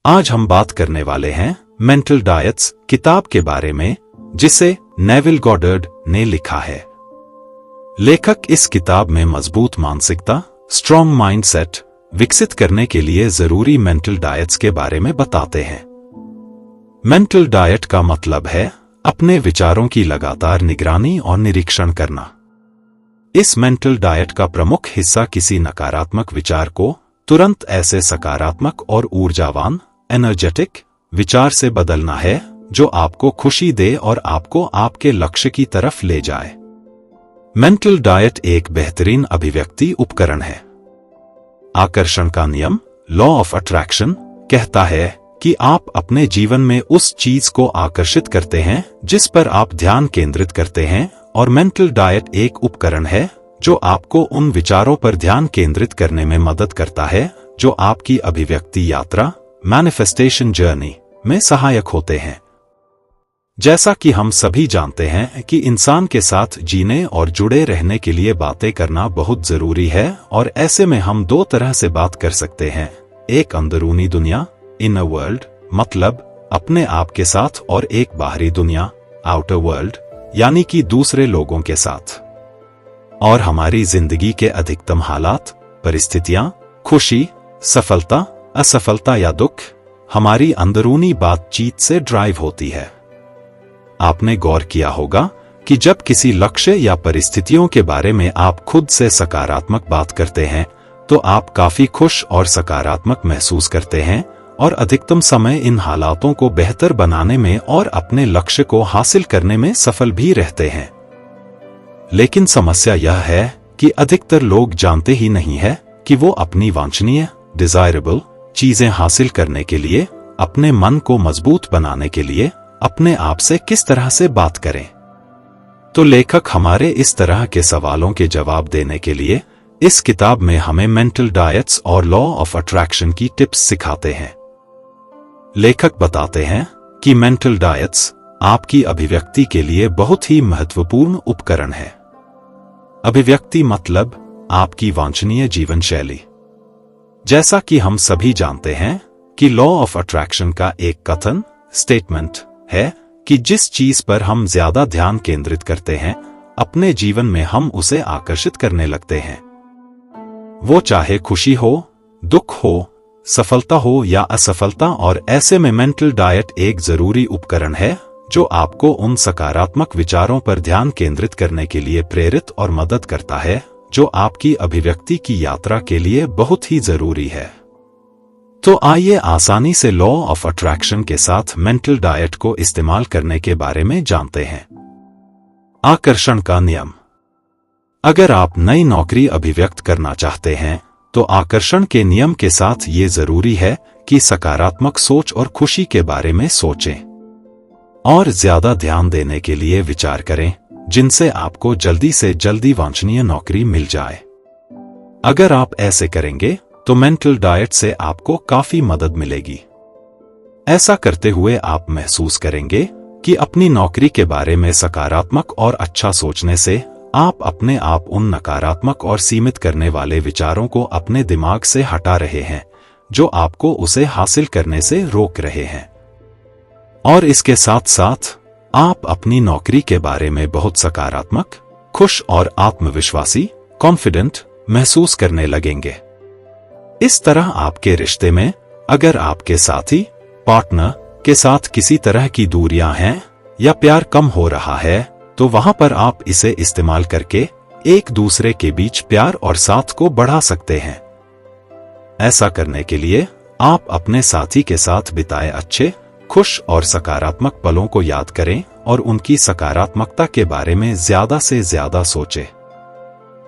आज हम बात करने वाले हैं मेंटल डायट्स किताब के बारे में, जिसे नेविल गॉडर्ड ने लिखा है। लेखक इस किताब में मजबूत मानसिकता, स्ट्रॉन्ग माइंडसेट विकसित करने के लिए जरूरी मेंटल डायट्स के बारे में बताते हैं। मेंटल डाइट का मतलब है अपने विचारों की लगातार निगरानी और निरीक्षण करना। इस मेंटल डाइट का प्रमुख हिस्सा किसी नकारात्मक विचार को तुरंत ऐसे सकारात्मक और ऊर्जावान एनर्जेटिक विचार से बदलना है जो आपको खुशी दे और आपको आपके लक्ष्य की तरफ ले जाए। मेंटल डाइट एक बेहतरीन अभिव्यक्ति उपकरण है। आकर्षण का नियम, लॉ ऑफ अट्रैक्शन, कहता है कि आप अपने जीवन में उस चीज को आकर्षित करते हैं जिस पर आप ध्यान केंद्रित करते हैं, और मेंटल डाइट एक उपकरण है जो आपको उन विचारों पर ध्यान केंद्रित करने में मदद करता है जो आपकी अभिव्यक्ति यात्रा, मैनिफेस्टेशन जर्नी में सहायक होते हैं। जैसा कि हम सभी जानते हैं कि इंसान के साथ जीने और जुड़े रहने के लिए बातें करना बहुत जरूरी है, और ऐसे में हम दो तरह से बात कर सकते हैं। एक अंदरूनी दुनिया, इनर वर्ल्ड, मतलब अपने आप के साथ, और एक बाहरी दुनिया, आउटर वर्ल्ड, यानी कि दूसरे लोगों के साथ। और हमारी जिंदगी के अधिकतम हालात, परिस्थितियां, खुशी, सफलता, असफलता या दुख हमारी अंदरूनी बातचीत से ड्राइव होती है। आपने गौर किया होगा कि जब किसी लक्ष्य या परिस्थितियों के बारे में आप खुद से सकारात्मक बात करते हैं तो आप काफी खुश और सकारात्मक महसूस करते हैं, और अधिकतम समय इन हालातों को बेहतर बनाने में और अपने लक्ष्य को हासिल करने में सफल भी रहते हैं। लेकिन समस्या यह है कि अधिकतर लोग जानते ही नहीं है कि वो अपनी वांछनीय, डिजायरेबल चीजें हासिल करने के लिए, अपने मन को मजबूत बनाने के लिए अपने आप से किस तरह से बात करें। तो लेखक हमारे इस तरह के सवालों के जवाब देने के लिए इस किताब में हमें मेंटल डाइट्स और लॉ ऑफ अट्रैक्शन की टिप्स सिखाते हैं। लेखक बताते हैं कि मेंटल डाइट्स आपकी अभिव्यक्ति के लिए बहुत ही महत्वपूर्ण उपकरण है। अभिव्यक्ति मतलब आपकी वांछनीय जीवन शैली। जैसा कि हम सभी जानते हैं कि लॉ ऑफ अट्रैक्शन का एक कथन, स्टेटमेंट है कि जिस चीज पर हम ज्यादा ध्यान केंद्रित करते हैं, अपने जीवन में हम उसे आकर्षित करने लगते हैं। वो चाहे खुशी हो, दुख हो, सफलता हो या असफलता, और ऐसे में मेंटल डाइट एक जरूरी उपकरण है जो आपको उन सकारात्मक विचारों पर ध्यान केंद्रित करने के लिए प्रेरित और मदद करता है जो आपकी अभिव्यक्ति की यात्रा के लिए बहुत ही जरूरी है। तो आइए आसानी से लॉ ऑफ अट्रैक्शन के साथ मेंटल डाइट को इस्तेमाल करने के बारे में जानते हैं। आकर्षण का नियम। अगर आप नई नौकरी अभिव्यक्त करना चाहते हैं तो आकर्षण के नियम के साथ ये जरूरी है कि सकारात्मक सोच और खुशी के बारे में सोचें, और ज्यादा ध्यान देने के लिए विचार करें जिनसे आपको जल्दी से जल्दी वांछनीय नौकरी मिल जाए। अगर आप ऐसे करेंगे तो मेंटल डाइट से आपको काफी मदद मिलेगी। ऐसा करते हुए आप महसूस करेंगे कि अपनी नौकरी के बारे में सकारात्मक और अच्छा सोचने से आप अपने आप उन नकारात्मक और सीमित करने वाले विचारों को अपने दिमाग से हटा रहे हैं जो आपको उसे हासिल करने से रोक रहे हैं। और इसके साथ साथ आप अपनी नौकरी के बारे में बहुत सकारात्मक, खुश और आत्मविश्वासी, कॉन्फिडेंट महसूस करने लगेंगे। इस तरह आपके रिश्ते में अगर आपके साथी, पार्टनर के साथ किसी तरह की दूरियां हैं या प्यार कम हो रहा है, तो वहां पर आप इसे इस्तेमाल करके एक दूसरे के बीच प्यार और साथ को बढ़ा सकते हैं। ऐसा करने के लिए आप अपने साथी के साथ बिताए अच्छे, खुश और सकारात्मक पलों को याद करें और उनकी सकारात्मकता के बारे में ज्यादा से ज्यादा सोचें।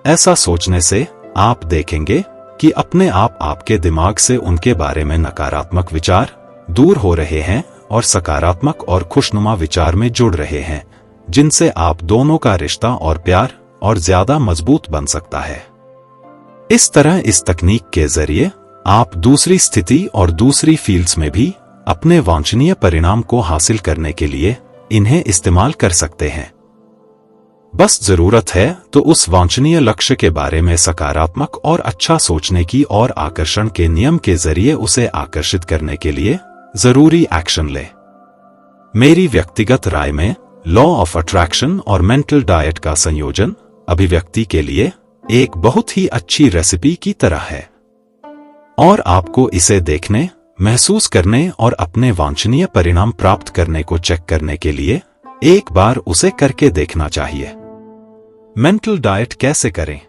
ऐसा सोचने से आप देखेंगे कि अपने आप आपके दिमाग से उनके बारे में नकारात्मक विचार दूर हो रहे हैं और सकारात्मक और खुशनुमा विचार में जुड़ रहे हैं, जिनसे आप दोनों का रिश्ता और प्यार और ज्यादा मजबूत बन सकता है। इस तरह इस तकनीक के जरिए आप दूसरी स्थिति और दूसरी फील्ड्स में भी अपने वांछनीय परिणाम को हासिल करने के लिए इन्हें इस्तेमाल कर सकते हैं। बस जरूरत है तो उस वांछनीय लक्ष्य के बारे में सकारात्मक और अच्छा सोचने की और आकर्षण के नियम के जरिए उसे आकर्षित करने के लिए जरूरी एक्शन ले। मेरी व्यक्तिगत राय में लॉ ऑफ अट्रैक्शन और मेंटल डाइट का संयोजन अभिव्यक्ति के लिए एक बहुत ही अच्छी रेसिपी की तरह है और आपको इसे देखने, महसूस करने और अपने वांछनीय परिणाम प्राप्त करने को चेक करने के लिए एक बार उसे करके देखना चाहिए। मेंटल डाइट कैसे करें?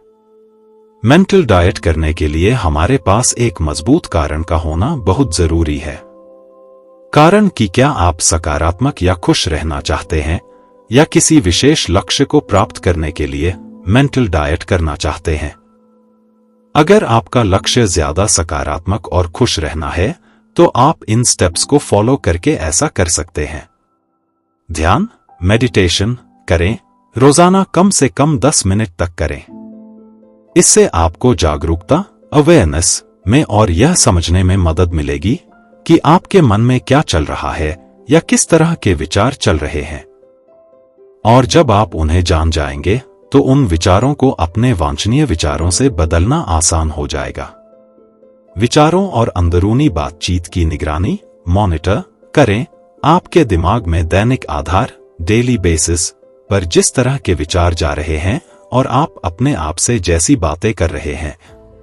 मेंटल डाइट करने के लिए हमारे पास एक मजबूत कारण का होना बहुत जरूरी है। कारण कि क्या आप सकारात्मक या खुश रहना चाहते हैं या किसी विशेष लक्ष्य को प्राप्त करने के लिए मेंटल डाइट करना चाहते हैं। अगर आपका लक्ष्य ज्यादा सकारात्मक और खुश रहना है तो आप इन स्टेप्स को फॉलो करके ऐसा कर सकते हैं। ध्यान, मेडिटेशन करें, रोजाना कम से कम 10 मिनट तक करें। इससे आपको जागरूकता, अवेयरनेस में और यह समझने में मदद मिलेगी कि आपके मन में क्या चल रहा है या किस तरह के विचार चल रहे हैं। और जब आप उन्हें जान जाएंगे तो उन विचारों को अपने वांछनीय विचारों से बदलना आसान हो जाएगा। विचारों और अंदरूनी बातचीत की निगरानी, मॉनिटर करें। आपके दिमाग में दैनिक आधार, डेली बेसिस पर जिस तरह के विचार जा रहे हैं और आप अपने आप से जैसी बातें कर रहे हैं,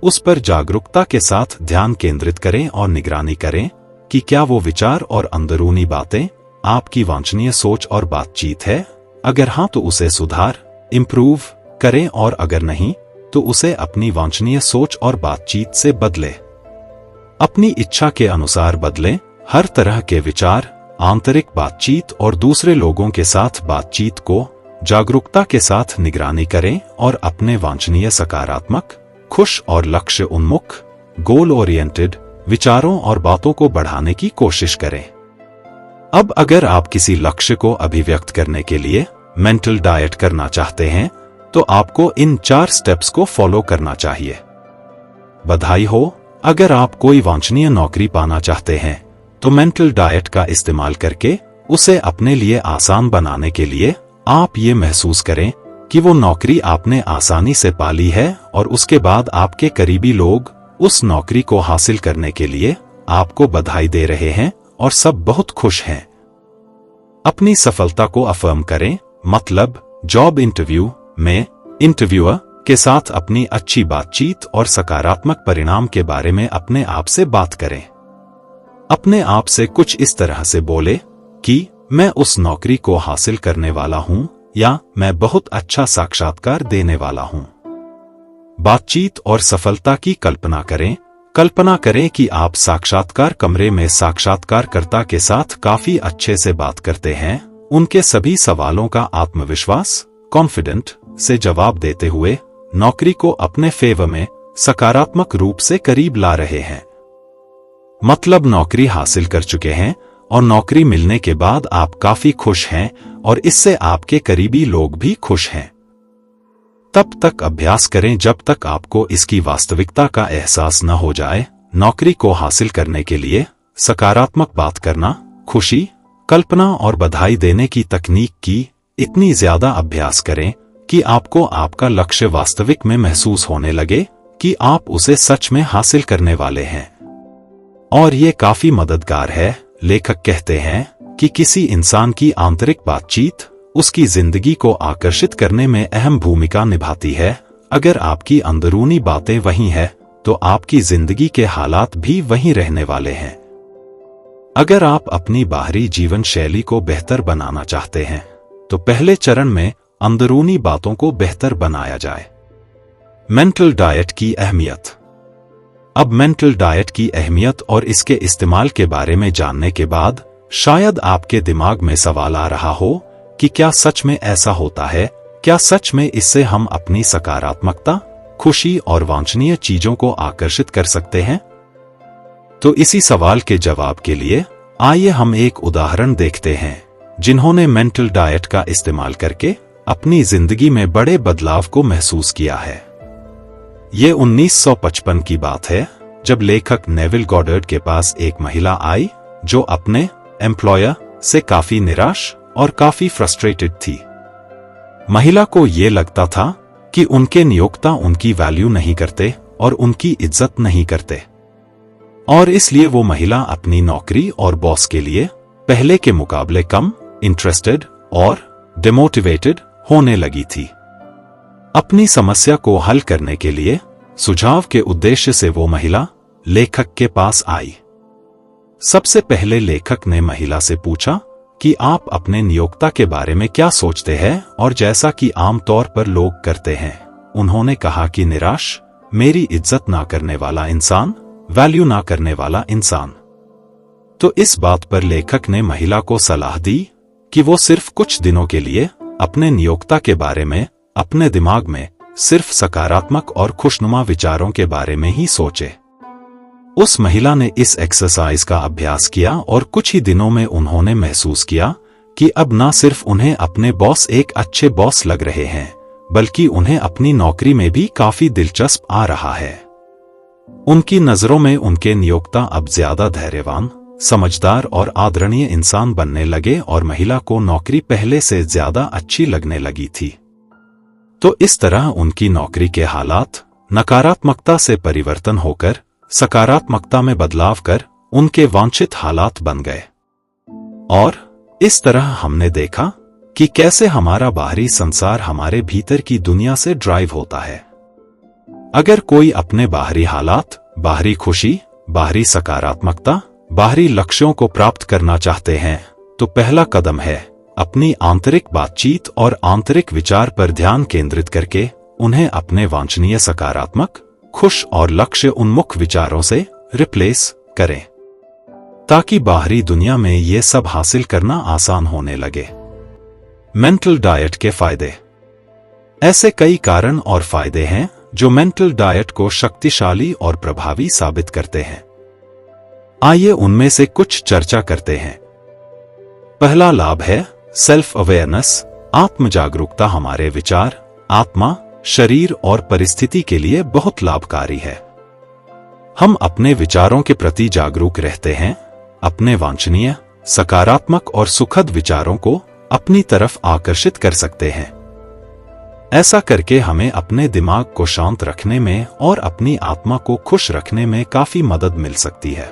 उस पर जागरूकता के साथ ध्यान केंद्रित करें और निगरानी करें कि क्या वो विचार और अंदरूनी बातें आपकी वांछनीय सोच और बातचीत है। अगर हाँ तो उसे सुधार, इम्प्रूव करें और अगर नहीं तो उसे अपनी वांछनीय सोच और बातचीत से बदलें। अपनी इच्छा के अनुसार बदलें। हर तरह के विचार, आंतरिक बातचीत और दूसरे लोगों के साथ बातचीत को जागरूकता के साथ निगरानी करें और अपने वांछनीय सकारात्मक, खुश और लक्ष्य उन्मुख, गोल ओरिएंटेड विचारों और बातों को बढ़ाने की कोशिश करें। अब अगर आप किसी लक्ष्य को अभिव्यक्त करने के लिए मेंटल डाइट करना चाहते हैं तो आपको इन 4 स्टेप्स को फॉलो करना चाहिए। बधाई हो, अगर आप कोई वांछनीय नौकरी पाना चाहते हैं तो मेंटल डाइट का इस्तेमाल करके उसे अपने लिए आसान बनाने के लिए आप ये महसूस करें कि वो नौकरी आपने आसानी से पाली है और उसके बाद आपके करीबी लोग उस नौकरी को हासिल करने के लिए आपको बधाई दे रहे हैं और सब बहुत खुश हैं। अपनी सफलता को अफर्म करें, मतलब जॉब इंटरव्यू में इंटरव्यूअर के साथ अपनी अच्छी बातचीत और सकारात्मक परिणाम के बारे में अपने आप से बात करें। अपने आप से कुछ इस तरह से बोले कि मैं उस नौकरी को हासिल करने वाला हूं या मैं बहुत अच्छा साक्षात्कार देने वाला हूं। बातचीत और सफलता की कल्पना करें। कल्पना करें कि आप साक्षात्कार कमरे में साक्षात्कारकर्ता के साथ काफी अच्छे से बात करते हैं, उनके सभी सवालों का आत्मविश्वास, कॉन्फिडेंट से जवाब देते हुए नौकरी को अपने फेवर में सकारात्मक रूप से करीब ला रहे हैं। मतलब नौकरी हासिल कर चुके हैं और नौकरी मिलने के बाद आप काफी खुश हैं और इससे आपके करीबी लोग भी खुश हैं। तब तक अभ्यास करें जब तक आपको इसकी वास्तविकता का एहसास न हो जाए। नौकरी को हासिल करने के लिए सकारात्मक बात करना, खुशी, कल्पना और बधाई देने की तकनीक की इतनी ज्यादा अभ्यास करें कि आपको आपका लक्ष्य वास्तविक में महसूस होने लगे कि आप उसे सच में हासिल करने वाले हैं। और ये काफी मददगार है। लेखक कहते हैं कि किसी इंसान की आंतरिक बातचीत उसकी जिंदगी को आकर्षित करने में अहम भूमिका निभाती है। अगर आपकी अंदरूनी बातें वही हैं, तो आपकी जिंदगी के हालात भी वही रहने वाले हैं। अगर आप अपनी बाहरी जीवन शैली को बेहतर बनाना चाहते हैं, तो पहले चरण में अंदरूनी बातों को बेहतर बनाया जाए। मेंटल डाइट की अहमियत। अब मेंटल डाइट की अहमियत और इसके इस्तेमाल के बारे में जानने के बाद शायद आपके दिमाग में सवाल आ रहा हो कि क्या सच में ऐसा होता है? क्या सच में इससे हम अपनी सकारात्मकता, खुशी और वांछनीय चीजों को आकर्षित कर सकते हैं? तो इसी सवाल के जवाब के लिए आइए हम एक उदाहरण देखते हैं जिन्होंने मेंटल डाइट का इस्तेमाल करके अपनी जिंदगी में बड़े बदलाव को महसूस किया है। ये 1955 की बात है जब लेखक नेविल गॉडर्ड के पास एक महिला आई जो अपने एम्प्लॉयर से काफी निराश और काफी फ्रस्ट्रेटेड थी। महिला को ये लगता था कि उनके नियोक्ता उनकी वैल्यू नहीं करते और उनकी इज्जत नहीं करते, और इसलिए वो महिला अपनी नौकरी और बॉस के लिए पहले के मुकाबले कम इंटरेस्टेड और डिमोटिवेटेड होने लगी थी। अपनी समस्या को हल करने के लिए सुझाव के उद्देश्य से वो महिला लेखक के पास आई। सबसे पहले लेखक ने महिला से पूछा कि आप अपने नियोक्ता के बारे में क्या सोचते हैं, और जैसा कि आमतौर पर लोग करते हैं, उन्होंने कहा कि निराश, मेरी इज्जत ना करने वाला इंसान, वैल्यू ना करने वाला इंसान। तो इस बात पर लेखक ने महिला को सलाह दी कि वो सिर्फ कुछ दिनों के लिए अपने नियोक्ता के बारे में अपने दिमाग में सिर्फ सकारात्मक और खुशनुमा विचारों के बारे में ही सोचे। उस महिला ने इस एक्सरसाइज का अभ्यास किया और कुछ ही दिनों में उन्होंने महसूस किया कि अब ना सिर्फ उन्हें अपने बॉस एक अच्छे बॉस लग रहे हैं, बल्कि उन्हें अपनी नौकरी में भी काफी दिलचस्प आ रहा है। उनकी नजरों में उनके नियोक्ता अब ज्यादा धैर्यवान, समझदार और आदरणीय इंसान बनने लगे और महिला को नौकरी पहले से ज्यादा अच्छी लगने लगी थी। तो इस तरह उनकी नौकरी के हालात नकारात्मकता से परिवर्तन होकर सकारात्मकता में बदलाव कर उनके वांछित हालात बन गए। और इस तरह हमने देखा कि कैसे हमारा बाहरी संसार हमारे भीतर की दुनिया से ड्राइव होता है। अगर कोई अपने बाहरी हालात, बाहरी खुशी, बाहरी सकारात्मकता, बाहरी लक्ष्यों को प्राप्त करना चाहते हैं, तो पहला कदम है अपनी आंतरिक बातचीत और आंतरिक विचार पर ध्यान केंद्रित करके उन्हें अपने वांछनीय सकारात्मक, खुश और लक्ष्य उन्मुख विचारों से रिप्लेस करें, ताकि बाहरी दुनिया में ये सब हासिल करना आसान होने लगे। मेंटल डाइट के फायदे। ऐसे कई कारण और फायदे हैं जो मेंटल डाइट को शक्तिशाली और प्रभावी साबित करते हैं। आइए उनमें से कुछ चर्चा करते हैं। पहला लाभ है सेल्फ अवेयरनेस। आत्म जागरूकता हमारे विचार, आत्मा, शरीर और परिस्थिति के लिए बहुत लाभकारी है। हम अपने विचारों के प्रति जागरूक रहते हैं, अपने वांछनीय, सकारात्मक और सुखद विचारों को अपनी तरफ आकर्षित कर सकते हैं। ऐसा करके हमें अपने दिमाग को शांत रखने में और अपनी आत्मा को खुश रखने में काफी मदद मिल सकती है।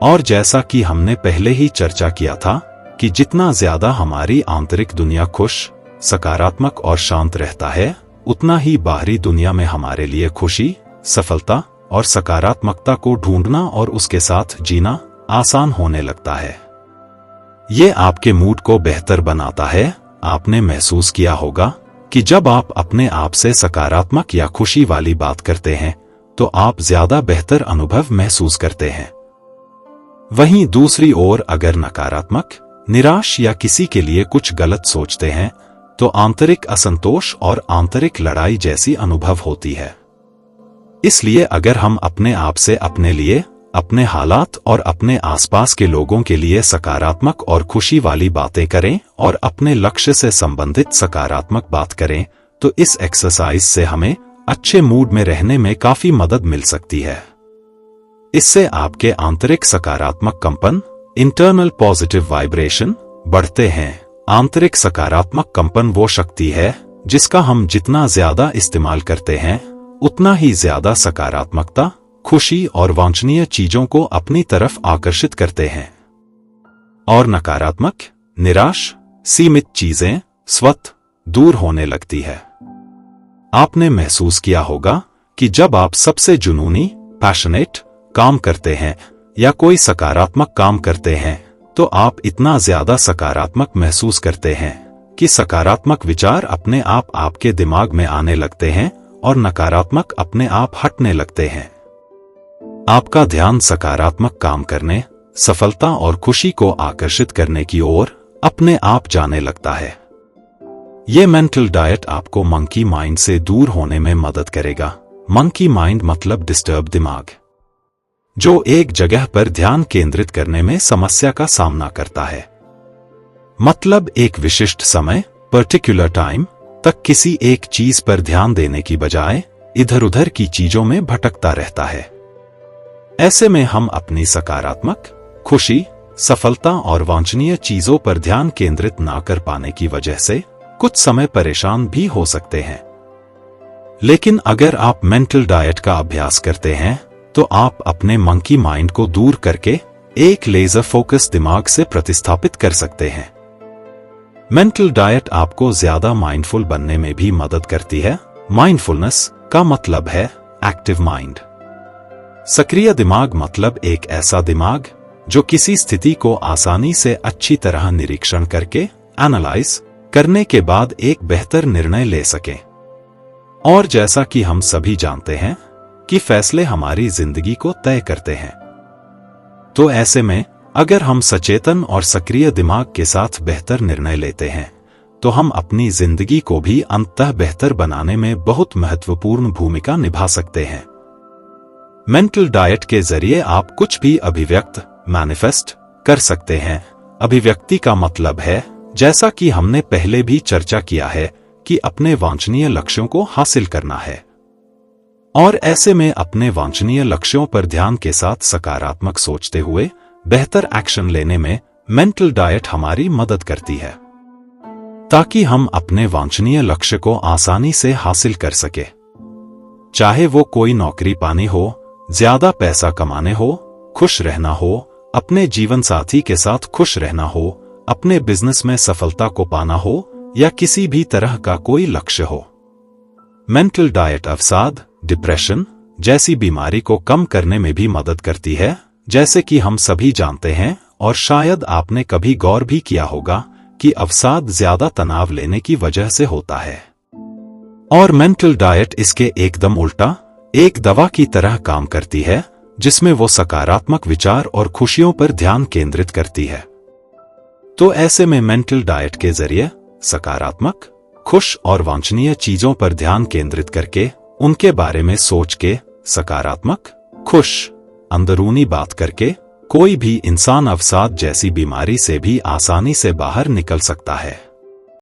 और जैसा कि हमने पहले ही चर्चा किया था कि जितना ज्यादा हमारी आंतरिक दुनिया खुश, सकारात्मक और शांत रहता है, उतना ही बाहरी दुनिया में हमारे लिए खुशी, सफलता और सकारात्मकता को ढूंढना और उसके साथ जीना आसान होने लगता है। ये आपके मूड को बेहतर बनाता है। आपने महसूस किया होगा कि जब आप अपने आप से सकारात्मक या खुशी वाली बात करते हैं, तो आप ज्यादा बेहतर अनुभव महसूस करते हैं। वहीं दूसरी ओर अगर नकारात्मक, निराश या किसी के लिए कुछ गलत सोचते हैं, तो आंतरिक असंतोष और आंतरिक लड़ाई जैसी अनुभव होती है। इसलिए अगर हम अपने आप से अपने लिए, अपने हालात और अपने आसपास के लोगों के लिए सकारात्मक और खुशी वाली बातें करें और अपने लक्ष्य से संबंधित सकारात्मक बात करें, तो इस एक्सरसाइज से हमें अच्छे मूड में रहने में काफी मदद मिल सकती है। इससे आपके आंतरिक सकारात्मक कंपन, इंटरनल पॉजिटिव वाइब्रेशन, बढ़ते हैं। आंतरिक सकारात्मक कंपन वो शक्ति है जिसका हम जितना ज्यादा इस्तेमाल करते हैं, उतना ही ज्यादा सकारात्मकता, खुशी और वांछनीय चीजों को अपनी तरफ आकर्षित करते हैं। और नकारात्मक, निराश, सीमित चीजें स्वतः दूर होने लगती है। आपने महसूस किया होगा कि जब आप सबसे जुनूनी, पैशनेट काम करते हैं या कोई सकारात्मक काम करते हैं, तो आप इतना ज्यादा सकारात्मक महसूस करते हैं कि सकारात्मक विचार अपने आप आपके दिमाग में आने लगते हैं और नकारात्मक अपने आप हटने लगते हैं। आपका ध्यान सकारात्मक काम करने, सफलता और खुशी को आकर्षित करने की ओर अपने आप जाने लगता है। ये मेंटल डाइट आपको मंकी माइंड से दूर होने में मदद करेगा। मंकी माइंड मतलब डिस्टर्ब दिमाग, जो एक जगह पर ध्यान केंद्रित करने में समस्या का सामना करता है। मतलब एक विशिष्ट समय, पर्टिकुलर टाइम तक किसी एक चीज पर ध्यान देने की बजाय इधर उधर की चीजों में भटकता रहता है। ऐसे में हम अपनी सकारात्मक, खुशी, सफलता और वांछनीय चीजों पर ध्यान केंद्रित ना कर पाने की वजह से कुछ समय परेशान भी हो सकते हैं। लेकिन अगर आप मेंटल डाइट का अभ्यास करते हैं तो आप अपने मंकी माइंड को दूर करके एक लेजर फोकस दिमाग से प्रतिस्थापित कर सकते हैं। मेंटल डाइट आपको ज्यादा माइंडफुल बनने में भी मदद करती है। माइंडफुलनेस का मतलब है एक्टिव माइंड। सक्रिय दिमाग मतलब एक ऐसा दिमाग जो किसी स्थिति को आसानी से अच्छी तरह निरीक्षण करके एनालाइज करने के बाद एक बेहतर निर्णय ले सके। और जैसा कि हम सभी जानते हैं कि फैसले हमारी जिंदगी को तय करते हैं, तो ऐसे में अगर हम सचेतन और सक्रिय दिमाग के साथ बेहतर निर्णय लेते हैं तो हम अपनी जिंदगी को भी अंततः बेहतर बनाने में बहुत महत्वपूर्ण भूमिका निभा सकते हैं। मेंटल डाइट के जरिए आप कुछ भी अभिव्यक्त मैनिफेस्ट कर सकते हैं। अभिव्यक्ति का मतलब है, जैसा कि हमने पहले भी चर्चा किया है, कि अपने वांछनीय लक्ष्यों को हासिल करना है। और ऐसे में अपने वांछनीय लक्ष्यों पर ध्यान के साथ सकारात्मक सोचते हुए बेहतर एक्शन लेने में मेंटल डाइट हमारी मदद करती है, ताकि हम अपने वांछनीय लक्ष्य को आसानी से हासिल कर सके। चाहे वो कोई नौकरी पानी हो, ज्यादा पैसा कमाने हो, खुश रहना हो, अपने जीवन साथी के साथ खुश रहना हो, अपने बिजनेस में सफलता को पाना हो, या किसी भी तरह का कोई लक्ष्य हो। मेंटल डाइट अवसाद, डिप्रेशन जैसी बीमारी को कम करने में भी मदद करती है, जैसे कि हम सभी जानते हैं और शायद आपने कभी गौर भी किया होगा कि अवसाद ज्यादा तनाव लेने की वजह से होता है। और मेंटल डाइट इसके एकदम उल्टा एक दवा की तरह काम करती है, जिसमें वो सकारात्मक विचार और खुशियों पर ध्यान केंद्रित करती है। तो ऐसे में मेंटल डाइट के जरिए सकारात्मक, खुश और वांछनीय चीजों पर ध्यान केंद्रित करके उनके बारे में सोच के सकारात्मक, खुश, अंदरूनी बात करके कोई भी इंसान अवसाद जैसी बीमारी से भी आसानी से बाहर निकल सकता है।